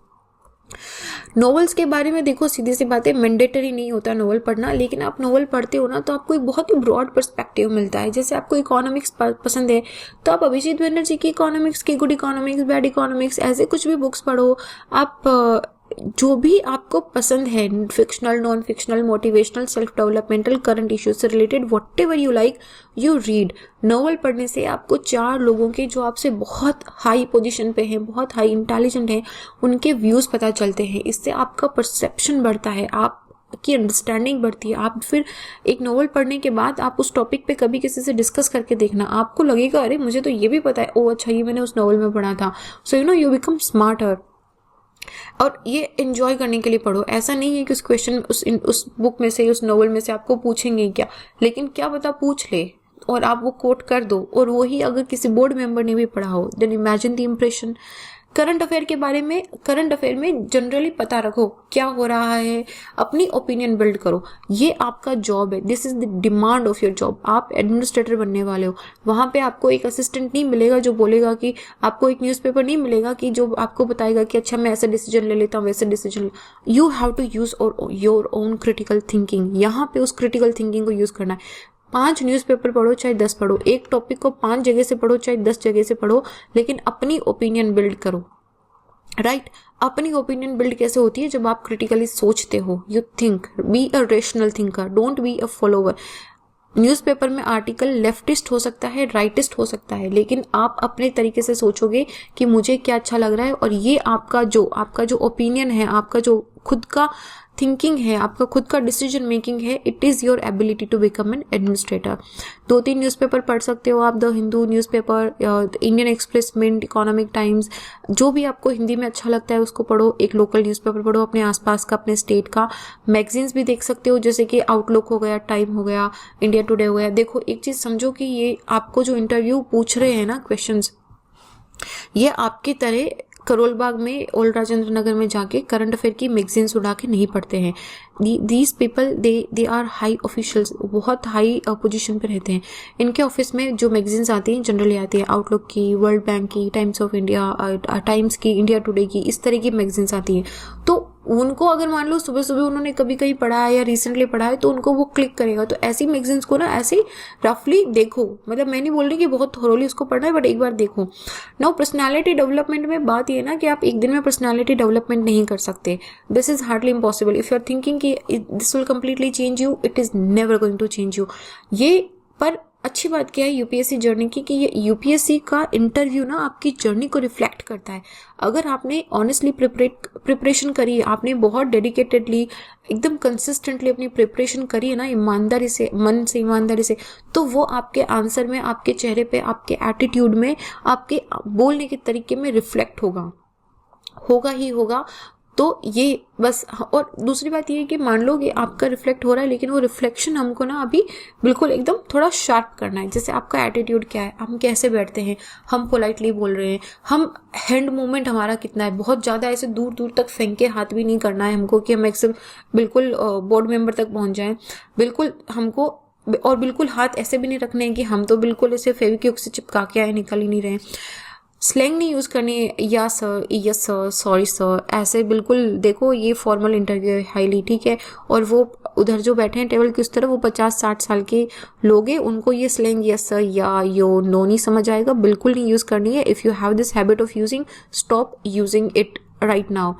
Novels के बारे में देखो, सीधी सी बात है, मैंडेटरी नहीं होता नॉवल पढ़ना, लेकिन आप नॉवल पढ़ते हो ना तो आपको एक बहुत ही ब्रॉड पर्सपेक्टिव मिलता है। जैसे आपको इकोनॉमिक्स पसंद है तो आप अभिजीत बनर्जी की इकोनॉमिक्स की, गुड इकोनॉमिक्स, बैड इकोनॉमिक्स, ऐसे कुछ भी बुक्स पढ़ो। आप जो भी आपको पसंद है, fictional, non fictional, motivational, self developmental, current issues से related, whatever you like you read. Novel पढ़ने से आपको 4 लोगों के जो आपसे बहुत हाई पोजीशन पे हैं, बहुत हाई इंटेलिजेंट हैं, उनके व्यूज पता चलते हैं। इससे आपका परसेप्शन बढ़ता है, आपकी अंडरस्टैंडिंग बढ़ती है। आप फिर एक नॉवल पढ़ने के बाद आप उस टॉपिक पे कभी किसी से डिस्कस करके देखना, आपको लगेगा अरे मुझे तो ये भी पता है, ओ अच्छा ये मैंने उस नॉवल में पढ़ा था। So you become smarter. और ये एंजॉय करने के लिए पढ़ो। ऐसा नहीं है कि उस क्वेश्चन उस बुक में से, उस नॉवल में से आपको पूछेंगे क्या, लेकिन क्या पता पूछ ले और आप वो कोट कर दो, और वही अगर किसी बोर्ड मेंबर ने भी पढ़ा हो, then imagine the impression. Current affair में जनरली पता रखो क्या हो रहा है, अपनी ओपिनियन बिल्ड करो। ये आपका जॉब है, this is the demand of your job. आप एडमिनिस्ट्रेटर बनने वाले हो, वहां पे आपको एक असिस्टेंट नहीं मिलेगा जो बोलेगा कि, आपको एक न्यूज़पेपर नहीं मिलेगा कि जो आपको बताएगा कि अच्छा मैं ऐसा डिसीजन ले लेता हूँ, वैसे decision. You have to use your own critical thinking. यहाँ पे उस क्रिटिकल थिंकिंग को यूज करना है। 5 न्यूज़पेपर पढ़ो चाहे 10 पढ़ो, एक टॉपिक को 5 जगह से पढ़ो चाहे 10 जगह से पढ़ो, लेकिन अपनी ओपिनियन बिल्ड करो, राइट। अपनी ओपिनियन बिल्ड कैसे होती है? जब आप क्रिटिकली सोचते हो, you think, be a rational thinker, don't be a follower. Newspaper में आर्टिकल लेफ्टिस्ट हो सकता है, राइटिस्ट हो सकता है, लेकिन आप अपने तरीके से सोचोगे कि मुझे क्या अच्छा लग रहा है, और ये आपका जो ओपिनियन है, आपका जो खुद का थिंकिंग है, आपका खुद का डिसीजन मेकिंग है, it is your ability to become an administrator. 2-3 newspaper पढ़ सकते हो आप, the Hindu newspaper, Indian Express, Mint, Economic Times, जो भी आपको हिंदी में अच्छा लगता है उसको पढ़ो। एक लोकल न्यूज़पेपर पढ़ो अपने आसपास का, अपने स्टेट का। मैगजीन्स भी देख सकते हो, जैसे कि आउटलुक हो गया, टाइम हो गया, इंडिया टुडे हो गया। देखो, एक चीज़ समझो कि ये आपको जो इंटरव्यू पूछ रहे हैं ना क्वेश्चंस, ये आपकी तरह करोल बाग में, ओल्ड राजेंद्र नगर में जाके करंट अफेयर की मैगजीन्स उड़ा के नहीं पढ़ते हैं। These people they are high officials, बहुत हाई पोजीशन पे रहते हैं। इनके ऑफिस में जो मैगजीन्स आती हैं जनरली आती है आउटलुक की, वर्ल्ड बैंक की, टाइम्स ऑफ इंडिया, टाइम्स की, इंडिया टुडे की, इस तरह की मैगजीन्स आती हैं। तो उनको अगर मान लो सुबह सुबह उन्होंने कभी कहीं पढ़ा है या रिसेंटली पढ़ा है, तो उनको वो क्लिक करेगा। तो ऐसी मैगजीन्स को ना ऐसे रफली देखो, मतलब मैं नहीं बोल रही कि बहुत थोरोली उसको पढ़ना है, बट एक बार देखो। नाउ पर्सनालिटी डेवलपमेंट में बात ये ना कि आप एक दिन में पर्सनालिटी डेवलपमेंट नहीं कर सकते। This is hardly impossible. If you are thinking कि this will completely change you, it is never going to change you. ये पर अच्छी बात क्या है यूपीएससी जर्नी की, कि ये यूपीएससी का इंटरव्यू ना आपकी जर्नी को रिफ्लेक्ट करता है। अगर आपने ऑनेस्टली प्रिपरेशन करी है, आपने बहुत डेडिकेटेडली, एकदम कंसिस्टेंटली अपनी प्रिपरेशन करी है ना, ईमानदारी से, मन से, ईमानदारी से, तो वो आपके आंसर में, आपके चेहरे पे, आपके एटीट्यूड में, आपके बोलने के तरीके में रिफ्लेक्ट होगा ही होगा। तो ये बस। और दूसरी बात ये है कि मान लो कि आपका रिफ्लेक्ट हो रहा है, लेकिन वो रिफ्लेक्शन हमको ना अभी बिल्कुल एकदम थोड़ा शार्प करना है। जैसे आपका एटीट्यूड क्या है, हम कैसे बैठते हैं, हम पोलाइटली बोल रहे हैं, हम हैंड मूवमेंट हमारा कितना है, बहुत ज़्यादा ऐसे दूर दूर तक फेंक के हाथ भी नहीं करना है हमको कि हम एक बिल्कुल बोर्ड मेंबर तक पहुंच जाएं, बिल्कुल हमको। और बिल्कुल हाथ ऐसे भी नहीं रखने हैं कि हम तो बिल्कुल ऐसे फेविक्विक से चिपका के आए, निकल ही नहीं रहे। स्लैंग नहीं यूज़ करनी है, या sir, yes sir, sorry sir, ऐसे बिल्कुल। देखो, ये फॉर्मल इंटरव्यू है हाईली, ठीक है। और वो उधर जो बैठे हैं टेबल की उस तरफ, वो 50-60 साल के लोग हैं, उनको ये स्लैंग यस सर या यो नो नहीं समझ आएगा, बिल्कुल नहीं यूज़ करनी है। If you have this habit of using, stop using it right now.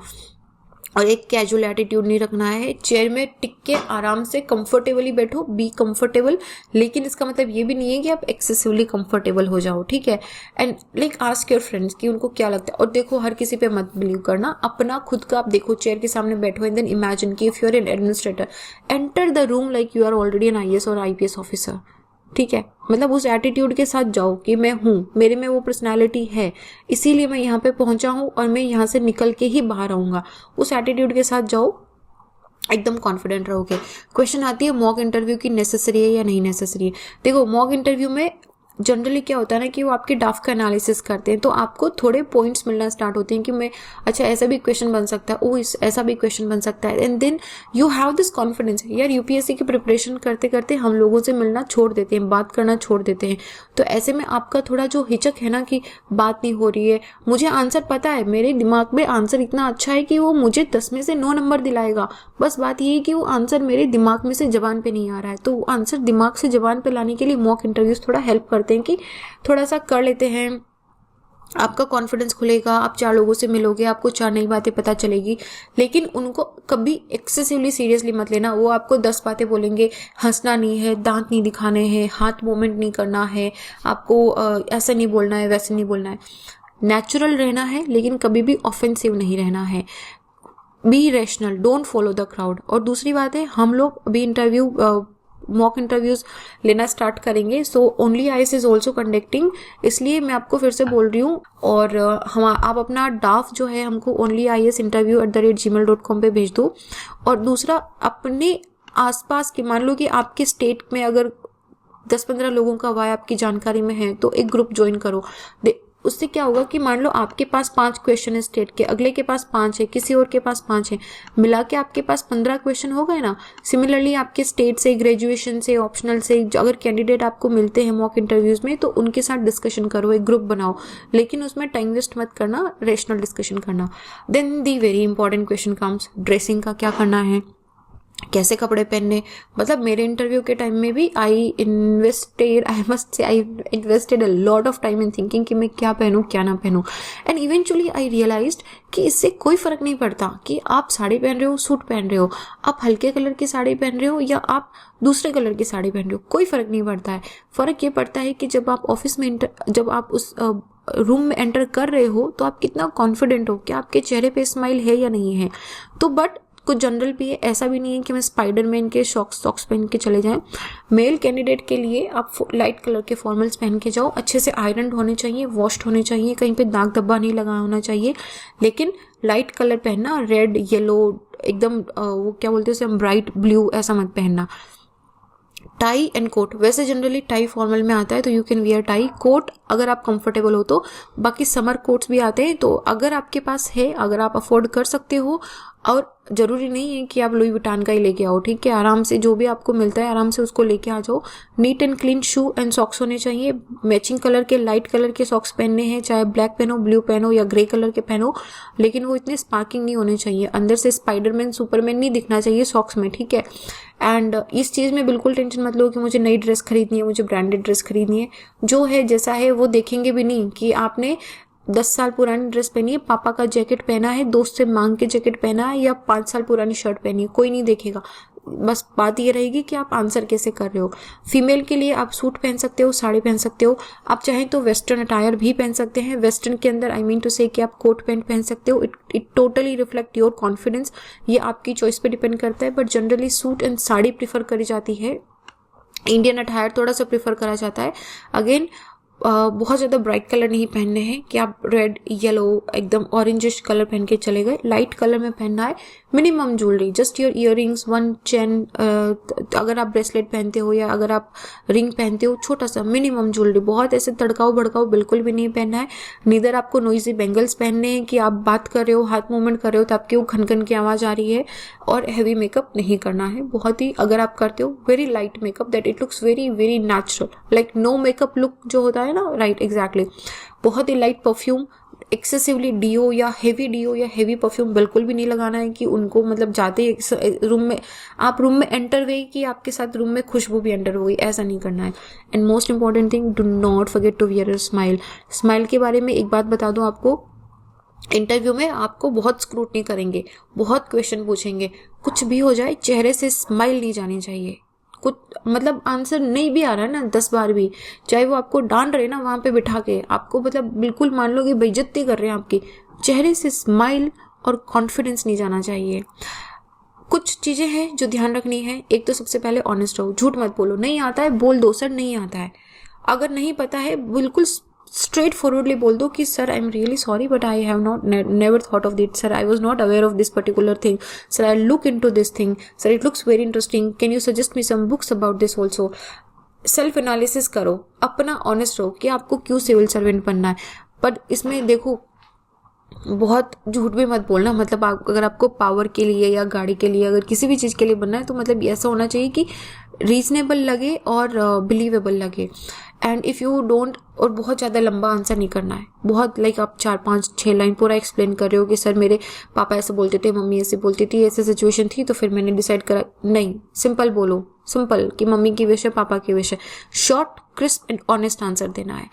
और एक कैजुअल एटीट्यूड नहीं रखना है। चेयर में टिक के आराम से कंफर्टेबली बैठो, बी कंफर्टेबल, लेकिन इसका मतलब ये भी नहीं है कि आप एक्सेसिवली कंफर्टेबल हो जाओ, ठीक है। And like ask your friends कि उनको क्या लगता है। और देखो, हर किसी पे मत बिलीव करना, अपना खुद का आप देखो, चेयर के सामने बैठो एंड देन इमेजिन कि if you are an administrator, enter the room like you are already an IAS और आईपीएस ऑफिसर, ठीक है। मतलब उस एटीट्यूड के साथ जाओ कि मैं हूँ, मेरे में वो पर्सनालिटी है, इसीलिए मैं यहाँ पे पहुंचा हूँ और मैं यहाँ से निकल के ही बाहर आऊँगा। उस एटीट्यूड के साथ जाओ, एकदम कॉन्फिडेंट रहोगे। क्वेश्चन आती है मॉक इंटरव्यू की नेसेसरी है या नहीं नेसेसरी है। देखो, मॉक इंटरव्यू में जनरली क्या होता है ना कि वो आपके ड्राफ्ट का एनालिसिस करते हैं, तो आपको थोड़े पॉइंट्स मिलना स्टार्ट होते हैं कि मैं, अच्छा ऐसा भी क्वेश्चन बन सकता है, ओ ऐसा भी क्वेश्चन बन सकता है। And then you have this confidence. यार, यूपीएससी की प्रिपरेशन करते करते हम लोगों से मिलना छोड़ देते हैं, बात करना छोड़ देते हैं। तो ऐसे में आपका थोड़ा जो हिचक है ना कि बात नहीं हो रही है, मुझे आंसर पता है, मेरे दिमाग में आंसर इतना अच्छा है कि वो मुझे 10 में से 9 नंबर दिलाएगा, बस बात ये है कि वो आंसर मेरे दिमाग में से जबान पे नहीं आ रहा है। तो वो आंसर दिमाग से जबान पे लाने के लिए मॉक इंटरव्यूज थोड़ा हेल्प करते हैं कि थोड़ा सा कर लेते हैं, आपका कॉन्फिडेंस खुलेगा, आप 4 लोगों से मिलोगे, आपको 4 नई बातें पता चलेगी। लेकिन उनको कभी एक्सेसिवली सीरियसली मत लेना। वो आपको 10 बातें बोलेंगे, हंसना नहीं है, दांत नहीं दिखाने हैं, हाथ मूवमेंट नहीं करना है, आपको ऐसा नहीं बोलना है, वैसे नहीं बोलना है, नेचुरल रहना है, लेकिन कभी भी ऑफेंसिव नहीं रहना है। Be rational, don't follow the crowd. और दूसरी बात है, हम लोग अभी मॉक इंटरव्यूज लेना स्टार्ट करेंगे, so only IAS is also conducting, इसलिए मैं आपको फिर से बोल रही हूँ। और आप अपना ड्राफ्ट जो है हमको onlyIASinterview@gmail.com पे भेज दो। और दूसरा, अपने आसपास के, मान लो कि आपके स्टेट में अगर 10-15 लोगों का वाय आपकी जानकारी में है, तो एक ग्रुप ज्वाइन करो। उससे क्या होगा कि मान लो आपके पास 5 क्वेश्चन है स्टेट के, अगले के पास 5 है, किसी और के पास 5 है, मिला के आपके पास 15 क्वेश्चन हो गए ना। सिमिलरली आपके स्टेट से, ग्रेजुएशन से, ऑप्शनल से अगर कैंडिडेट आपको मिलते हैं मॉक इंटरव्यूज में, तो उनके साथ डिस्कशन करो, एक ग्रुप बनाओ, लेकिन उसमें टाइम वेस्ट मत करना, रेशनल डिस्कशन करना। Then the very important question comes, dressing का क्या करना है। कैसे कपड़े पहनने। मतलब मेरे इंटरव्यू के टाइम में भी I invested a lot of time in thinking कि मैं क्या पहनूं क्या ना पहनूं। एंड इवेंचुअली आई रियलाइज्ड कि इससे कोई फर्क नहीं पड़ता कि आप साड़ी पहन रहे हो, सूट पहन रहे हो, आप हल्के कलर की साड़ी पहन रहे हो या आप दूसरे कलर की साड़ी पहन रहे हो, कोई फर्क नहीं पड़ता है। फर्क ये पड़ता है कि जब आप ऑफिस में जब आप उस रूम में एंटर कर रहे हो तो आप कितना कॉन्फिडेंट हो, क्या आपके चेहरे पे स्माइल है या नहीं है। तो बट कुछ जनरल भी है, ऐसा भी नहीं है कि मैं स्पाइडरमैन के सॉक्स पहन के चले जाएं। मेल कैंडिडेट के लिए आप लाइट कलर के फॉर्मल्स पहन के जाओ, अच्छे से आयरन होने चाहिए, वॉश्ड होने चाहिए, कहीं पे दाग धब्बा नहीं लगा होना चाहिए। लेकिन लाइट कलर पहनना, रेड येलो एकदम वो क्या बोलते हैं उसे, ब्राइट ब्लू, ऐसा मत पहनना। टाई एंड कोट, वैसे जनरली टाई फॉर्मल में आता है तो you can wear tie. Coat अगर आप कंफर्टेबल हो तो, बाकी समर कोट्स भी आते हैं, तो अगर आपके पास है, अगर आप अफोर्ड कर सकते हो, और जरूरी नहीं है कि आप लुई विटान का ही लेके आओ, ठीक है, आराम से जो भी आपको मिलता है आराम से उसको लेके आ जाओ। Neat and clean shoe and socks होने चाहिए, मैचिंग कलर के लाइट कलर के सॉक्स पहनने हैं, चाहे ब्लैक पहनो, ब्लू पहनो या ग्रे कलर के पहनो, लेकिन वो इतने स्पार्किंग नहीं होने चाहिए, अंदर से स्पाइडरमैन सुपरमैन नहीं दिखना चाहिए सॉक्स में, ठीक है। एंड इस चीज़ में बिल्कुल टेंशन मत लो कि मुझे नई ड्रेस खरीदनी है, मुझे ब्रांडेड ड्रेस खरीदनी है। जो है जैसा है वो देखेंगे भी नहीं कि आपने 10 साल पुरानी ड्रेस पहनी है, पापा का जैकेट पहना है, दोस्त से मांग के जैकेट पहना है, या 5 साल पुरानी शर्ट पहनी है, कोई नहीं देखेगा। बस बात ये रहेगी कि आप आंसर कैसे कर रहे हो। फीमेल के लिए आप सूट पहन सकते हो, साड़ी पहन सकते हो, आप चाहें तो वेस्टर्न अटायर भी पहन सकते हैं। वेस्टर्न के अंदर आई मीन टू से कि आप कोट पैंट पहन सकते हो। It totally reflect your confidence, ये आपकी चॉइस पे डिपेंड करता है। But generally suit and sari prefer करी जाती है, इंडियन अटायर थोड़ा सा प्रीफर करा जाता है। अगेन बहुत ज़्यादा ब्राइट कलर नहीं पहनने हैं कि आप रेड येलो एकदम ऑरेंजिश कलर पहन के चले गए, लाइट कलर में पहनना है। Minimum jewellery, just your earrings, 1 chain, अगर आप ब्रेसलेट पहनते हो या अगर आप रिंग पहनते हो, छोटा सा मिनिमम ज्वेलरी, बहुत ऐसे तड़काओ भड़काओ बिल्कुल भी नहीं पहनना है। नीदर आपको नोइजी बैंगल्स पहनने हैं कि आप बात कर रहे हो, हाथ मूवमेंट कर रहे हो तो आपकी वो खनखन की आवाज़ आ रही है। और हैवी मेकअप नहीं करना है, बहुत ही, अगर आप करते हो very light makeup that it looks very very natural, like no makeup look जो होता है ना, राइट, एग्जैक्टली। बहुत ही लाइट परफ्यूम, एक्सेसिवली डीओ या हेवी परफ्यूम बिल्कुल भी नहीं लगाना है कि उनको मतलब जाते ही रूम में, आप रूम में एंटर हुए कि आपके साथ रूम में खुशबू भी एंटर हो गई, ऐसा नहीं करना है। And most important thing, do not forget to wear a smile. Smile के बारे में एक बात बता दूं आपको, इंटरव्यू में आपको बहुत स्क्रूटनी करेंगे, बहुत क्वेश्चन पूछेंगे, कुछ भी हो जाए चेहरे से स्माइल नहीं जानी चाहिए। कुछ मतलब आंसर नहीं भी आ रहा है ना 10 बार भी, चाहे वो आपको डांट रहे ना वहां पे बिठा के, आपको मतलब बिल्कुल मान लो कि बेइज्जती कर रहे हैं आपकी, चेहरे से स्माइल और कॉन्फिडेंस नहीं जाना चाहिए। कुछ चीजें हैं जो ध्यान रखनी है। एक तो सबसे पहले ऑनेस्ट रहो, झूठ मत बोलो, नहीं आता है बोल दो सर नहीं आता है। अगर नहीं पता है बिल्कुल स्ट्रेट फॉरवर्डली बोल दो कि sir I am really sorry but I have not never thought of that, sir I was not aware of this particular thing, sir I look into this thing, sir it looks very interesting, can you suggest me some books about this also. Self analysis करो, अपना honest रहो कि आपको क्यों civil servant बनना है। पर इसमें देखो बहुत झूठ भी मत बोलना, मतलब अगर आपको पावर के लिए या गाड़ी के लिए, अगर किसी भी चीज़ के लिए बनना है तो मतलब ऐसा होना चाहिए कि रीजनेबल लगे और बिलीवेबल लगे। एंड इफ़ यू डोंट, और बहुत ज़्यादा लंबा आंसर नहीं करना है, बहुत लाइक आप 4, 5, 6 लाइन पूरा एक्सप्लेन कर रहे हो कि सर मेरे पापा ऐसे बोलते थे, मम्मी ऐसे बोलती थी, ऐसे सिचुएशन थी तो फिर मैंने डिसाइड करा। नहीं, सिंपल बोलो, सिंपल कि मम्मी की विश है, पापा की विश है। Short, crisp and honest answer देना है।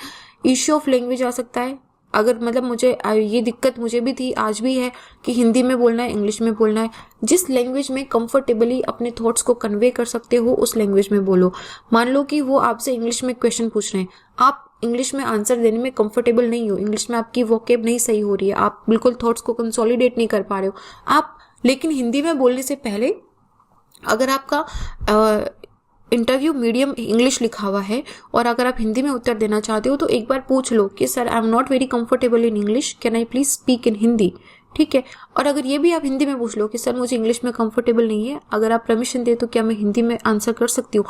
इश्यू ऑफ लैंग्वेज आ सकता है, अगर मतलब मुझे ये दिक्कत मुझे भी थी, आज भी है कि हिंदी में बोलना है, इंग्लिश में बोलना है। जिस लैंग्वेज में कंफर्टेबली अपने थॉट्स को कन्वे कर सकते हो उस लैंग्वेज में बोलो। मान लो कि वो आपसे इंग्लिश में क्वेश्चन पूछ रहे हैं, आप इंग्लिश में आंसर देने में कंफर्टेबल नहीं हो, इंग्लिश में आपकी वोकेब नहीं सही हो रही है, आप बिल्कुल थॉट्स को कंसोलिडेट नहीं कर पा रहे हो आप, लेकिन हिंदी में बोलने से पहले अगर आपका इंटरव्यू मीडियम इंग्लिश लिखा हुआ है और अगर आप हिंदी में उत्तर देना चाहते हो तो एक बार पूछ लो कि sir I am not very comfortable in English, can I please speak in Hindi, ठीक है। और अगर ये भी आप हिंदी में पूछ लो कि सर मुझे इंग्लिश में कंफर्टेबल नहीं है, अगर आप परमिशन दे तो क्या मैं हिंदी में आंसर कर सकती हूँ,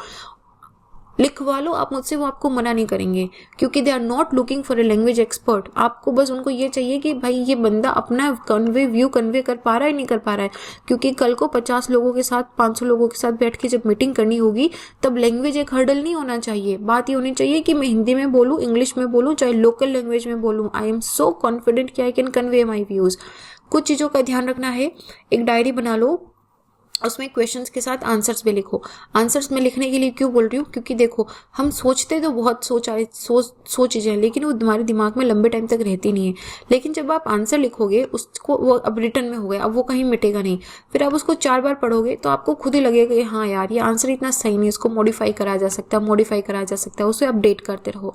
लिखवा लो आप मुझसे, वो आपको मना नहीं करेंगे क्योंकि they are not looking for a language expert. आपको बस उनको ये चाहिए कि भाई ये बंदा अपना व्यू कन्वे कर पा रहा है नहीं कर पा रहा है, क्योंकि कल को 50 लोगों के साथ 500 लोगों के साथ बैठ के जब मीटिंग करनी होगी तब लैंग्वेज एक हर्डल नहीं होना चाहिए। बात ये होनी चाहिए कि मैं हिंदी में बोलूँ, इंग्लिश में बोलूँ, चाहे लोकल लैंग्वेज में बोलूँ, आई एम सो कॉन्फिडेंट कि I can convey my views. कुछ चीज़ों का ध्यान रखना है, एक डायरी बना लो, उसमें क्वेश्चंस के साथ आंसर्स भी लिखो। आंसर्स में लिखने के लिए क्यों बोल रही हूँ, क्योंकि देखो हम सोचते तो बहुत सो चीज़ें, लेकिन वो तुम्हारे दिमाग में लंबे टाइम तक रहती नहीं है। लेकिन जब आप आंसर लिखोगे उसको, वो अब रिटर्न में हो गया, अब वो कहीं मिटेगा नहीं। फिर आप उसको 4 बार पढ़ोगे तो आपको खुद ही लगेगा कि हाँ यार ये आंसर इतना सही नहीं, इसको मॉडिफाई करा जा सकता है, उसे अपडेट करते रहो।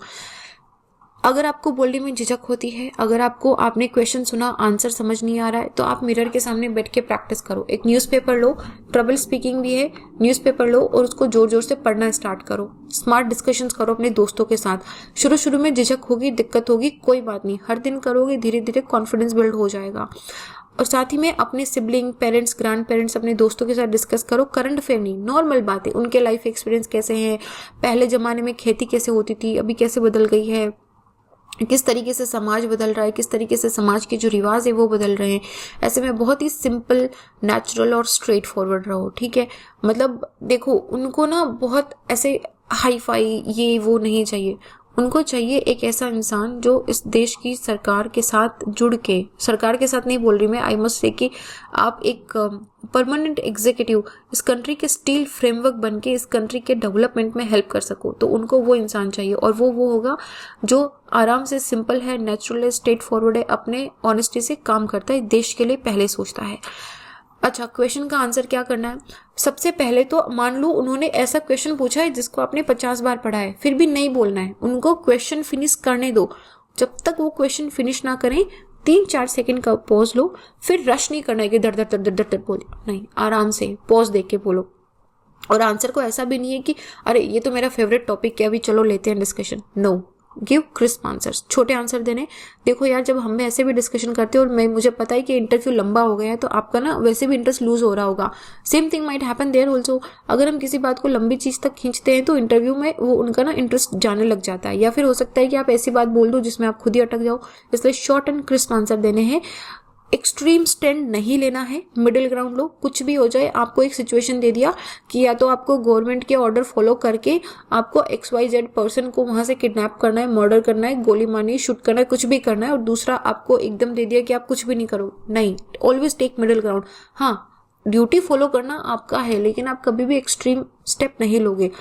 अगर आपको बोलने में झिझक होती है, अगर आपने क्वेश्चन सुना, आंसर समझ नहीं आ रहा है, तो आप मिरर के सामने बैठ के प्रैक्टिस करो। एक न्यूज़पेपर लो, ट्रबल स्पीकिंग भी है, न्यूज़पेपर लो और उसको जोर जोर से पढ़ना स्टार्ट करो। स्मार्ट डिस्कशंस करो अपने दोस्तों के साथ। शुरू में झिझक होगी, दिक्कत होगी, कोई बात नहीं, हर दिन करोगे धीरे धीरे कॉन्फिडेंस बिल्ड हो जाएगा। और साथ ही में अपने सिबलिंग, पेरेंट्स, ग्रैंड पेरेंट्स, अपने दोस्तों के साथ डिस्कस करो। करंट अफेयर नहीं, नॉर्मल बातें, उनके लाइफ एक्सपीरियंस कैसे हैं, पहले जमाने में खेती कैसे होती थी, अभी कैसे बदल गई है, किस तरीके से समाज बदल रहा है, किस तरीके से समाज के जो रिवाज है वो बदल रहे हैं। ऐसे में बहुत ही सिंपल, नेचुरल और स्ट्रेट फॉरवर्ड रहो, ठीक है। मतलब देखो उनको ना बहुत ऐसे हाई फाई ये वो नहीं चाहिए, उनको चाहिए एक ऐसा इंसान जो इस देश की सरकार के साथ जुड़ के, सरकार के साथ नहीं बोल रही मैं, आई मस्ट से कि आप एक परमानेंट एग्जीक्यूटिव इस कंट्री के स्टील फ्रेमवर्क बन के इस कंट्री के डेवलपमेंट में हेल्प कर सको। तो उनको वो इंसान चाहिए, और वो होगा जो आराम से, सिंपल है, नेचुरल है, स्ट्रेट फॉरवर्ड है, अपने ऑनेस्टी से काम करता है, देश के लिए पहले सोचता है। अच्छा, क्वेश्चन का आंसर क्या करना है? सबसे पहले तो मान लो उन्होंने ऐसा क्वेश्चन पूछा है जिसको आपने 50 बार पढ़ा है, फिर भी नहीं बोलना है, उनको क्वेश्चन फिनिश करने दो। जब तक वो क्वेश्चन फिनिश ना करें 3-4 सेकंड का पॉज लो। फिर रश नहीं करना है कि दर दर बोल, नहीं, आराम से पॉज दे के बोलो। और आंसर को ऐसा भी नहीं है कि अरे ये तो मेरा फेवरेट टॉपिक है, अभी चलो लेते हैं discussion. No, give crisp answers, छोटे आंसर देने। देखो यार, जब हम ऐसे भी डिस्कशन करते हैं और मुझे पता है कि इंटरव्यू लंबा हो गया है, तो आपका ना वैसे भी इंटरेस्ट लूज हो रहा होगा। Same thing might happen there also. अगर हम किसी बात को लंबी चीज तक खींचते हैं तो इंटरव्यू में वो उनका ना इंटरेस्ट जाने लग जाता है, या फिर हो सकता है कि आप ऐसी बात बोल दो जिसमें आप खुद ही अटक जाओ। इसलिए शॉर्ट एंड क्रिस्प आंसर देने हैं। एक्सट्रीम स्टैंड नहीं लेना है, मिडिल ग्राउंड लो। कुछ भी हो जाए, आपको एक सिचुएशन दे दिया कि या तो आपको गवर्नमेंट के ऑर्डर फॉलो करके आपको XYZ पर्सन को वहां से किडनैप करना है, मर्डर करना है, गोली मारनी है, शूट करना है, कुछ भी करना है, और दूसरा आपको एकदम दे दिया कि आप कुछ भी नहीं करो। नहीं, ऑलवेज टेक मिडिल ग्राउंड। हाँ, ड्यूटी फॉलो करना आपका है, लेकिन आप कभी भी एक्सट्रीम स्टेप नहीं लोगे।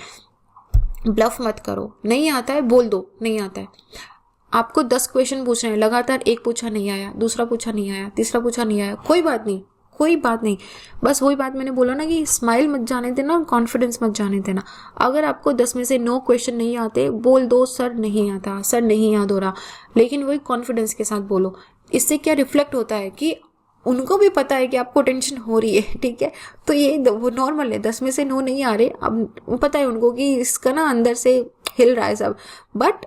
ब्लफ मत करो, नहीं आता है बोल दो नहीं आता है। आपको 10 क्वेश्चन पूछ रहे हैं लगातार, एक पूछा नहीं आया, दूसरा पूछा नहीं आया, तीसरा पूछा नहीं आया, कोई बात नहीं, कोई बात नहीं। बस वही बात मैंने बोला ना कि स्माइल मत जाने देना, कॉन्फिडेंस मत जाने देना। अगर आपको 10 में से 9 क्वेश्चन नहीं आते, बोल दो सर नहीं आता, सर नहीं याद हो रहा, लेकिन वही कॉन्फिडेंस के साथ बोलो। इससे क्या रिफ्लेक्ट होता है कि उनको भी पता है कि आपको टेंशन हो रही है, ठीक है। तो ये वो नॉर्मल है, 10 में से 9 नहीं आ रहे, अब पता है उनको कि इसका ना अंदर से हिल रहा है सब, but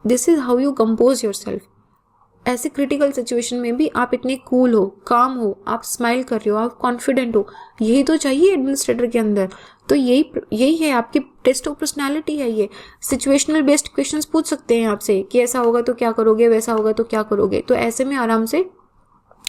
this is how you compose your self. ऐसे क्रिटिकल सिचुएशन में भी आप इतने कूल हो, काम हो, आप स्माइल कर रहे हो, आप कॉन्फिडेंट हो, यही तो चाहिए एडमिनिस्ट्रेटर के अंदर। तो यही है आपकी टेस्ट ऑफ पर्सनालिटी है। ये सिचुएशनल बेस्ड क्वेश्चंस पूछ सकते हैं आपसे कि ऐसा होगा तो क्या करोगे, वैसा होगा तो क्या करोगे। तो ऐसे में आराम से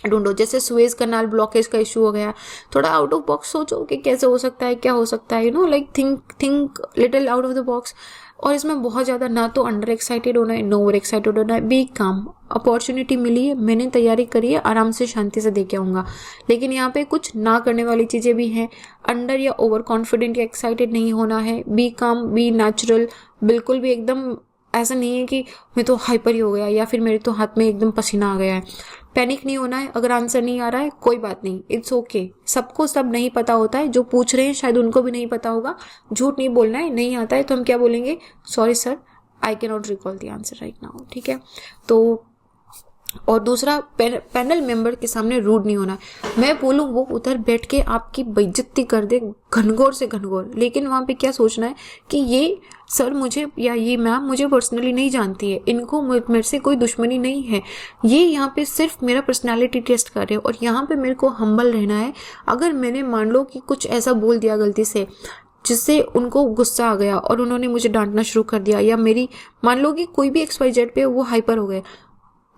ढूंढो। जैसे सुएज कनाल ब्लॉकेज का इशू हो गया, थोड़ा आउट ऑफ बॉक्स सोचो कि कैसे हो सकता है, क्या हो सकता है, like think little out of the box. और इसमें बहुत ज़्यादा ना तो अंडर एक्साइटेड होना है, नो ओवर एक्साइटेड होना है। बी काम, अपॉर्चुनिटी मिली है, मैंने तैयारी करी है, आराम से शांति से दे के आऊँगा। लेकिन यहाँ पे कुछ ना करने वाली चीज़ें भी हैं। अंडर या ओवर कॉन्फिडेंट या एक्साइटेड नहीं होना है। बी काम, बी नेचुरल, बिल्कुल भी एकदम ऐसा नहीं है कि मैं तो हाइपर ही हो गया या फिर मेरे तो हाथ में एकदम पसीना आ गया है। पैनिक नहीं होना है। अगर आंसर नहीं आ रहा है कोई बात नहीं, इट्स ओके। सबको सब नहीं पता होता है, जो पूछ रहे हैं शायद उनको भी नहीं पता होगा। झूठ नहीं बोलना है, नहीं आता है तो हम क्या बोलेंगे, sorry sir I can not recall the answer right now, ठीक है। तो और दूसरा, पैनल मेंबर के सामने रूड नहीं होना। मैं बोलूँ वो उधर बैठ के आपकी बेइज्जती कर दे घनघोर से घनघोर, लेकिन वहाँ पे क्या सोचना है कि ये सर मुझे या ये मैम मुझे पर्सनली नहीं जानती है, इनको मेरे से कोई दुश्मनी नहीं है, ये यहाँ पे सिर्फ मेरा पर्सनालिटी टेस्ट कर रहे हैं और यहाँ पे मेरे को हम्बल रहना है। अगर मैंने मान लो कि कुछ ऐसा बोल दिया गलती से जिससे उनको गुस्सा आ गया और उन्होंने मुझे डांटना शुरू कर दिया, या मेरी मान लो कि कोई भी XYZ पे वो हाइपर हो गए,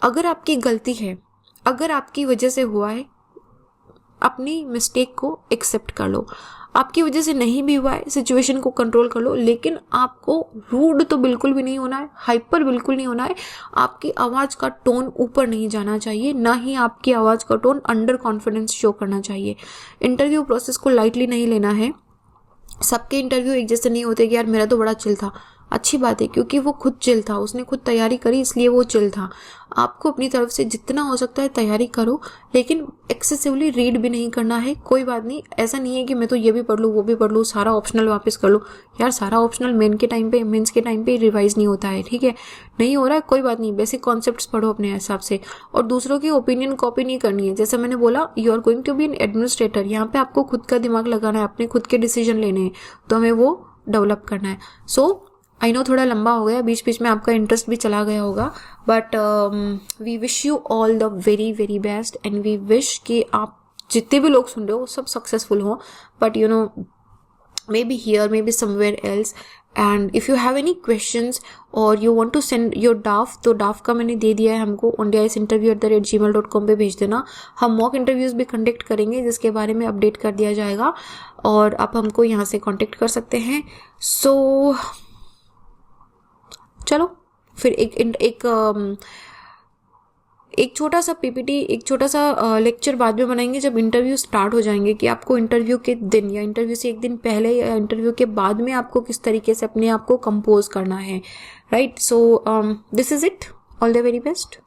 अगर आपकी गलती है, अगर आपकी वजह से हुआ है, अपनी मिस्टेक को एक्सेप्ट कर लो। आपकी वजह से नहीं भी हुआ है, सिचुएशन को कंट्रोल कर लो, लेकिन आपको रूड तो बिल्कुल भी नहीं होना है, हाइपर बिल्कुल नहीं होना है। आपकी आवाज़ का टोन ऊपर नहीं जाना चाहिए, ना ही आपकी आवाज़ का टोन अंडर कॉन्फिडेंस शो करना चाहिए। इंटरव्यू प्रोसेस को लाइटली नहीं लेना है। सबके इंटरव्यू एक जैसे नहीं होते कि यार मेरा तो बड़ा चिल था। अच्छी बात है, क्योंकि वो खुद चिल था, उसने खुद तैयारी करी इसलिए वो चिल था। आपको अपनी तरफ से जितना हो सकता है तैयारी करो, लेकिन एक्सेसिवली रीड भी नहीं करना है। कोई बात नहीं, ऐसा नहीं है कि मैं तो ये भी पढ़ लूँ वो भी पढ़ लूँ, सारा ऑप्शनल वापस कर लूँ। यार सारा ऑप्शनल मेंस के टाइम पे रिवाइज नहीं होता है, ठीक है? नहीं हो रहा है कोई बात नहीं, बेसिक कॉन्सेप्ट्स पढ़ो अपने हिसाब से। और दूसरों की ओपिनियन कॉपी नहीं करनी है। जैसे मैंने बोला, you are going to be an administrator, यहाँ पे आपको खुद का दिमाग लगाना है, अपने खुद के डिसीजन लेने हैं, तो हमें वो डेवलप करना है। सो आई नो थोड़ा लंबा हो गया, बीच बीच में आपका इंटरेस्ट भी चला गया होगा, but we wish you all the very very best and we wish कि आप जितने भी लोग सुन रहे हो सब सक्सेसफुल हो, but you know maybe here maybe somewhere else. And if you have any questions or you want to send your draft, तो डाफ का मैंने दे दिया है हमको, ondicinterview@gmail.com पे भेज देना। हम मॉक इंटरव्यूज़ भी कंडक्ट करेंगे जिसके बारे में अपडेट कर दिया जाएगा, और आप हमको यहाँ से कॉन्टेक्ट कर सकते हैं। सो चलो फिर एक छोटा सा पीपीटी, एक छोटा सा लेक्चर बाद में बनाएंगे जब इंटरव्यू स्टार्ट हो जाएंगे, कि आपको इंटरव्यू के दिन या इंटरव्यू से एक दिन पहले या इंटरव्यू के बाद में आपको किस तरीके से अपने आप को कंपोज करना है, right? So this is it, all the very best.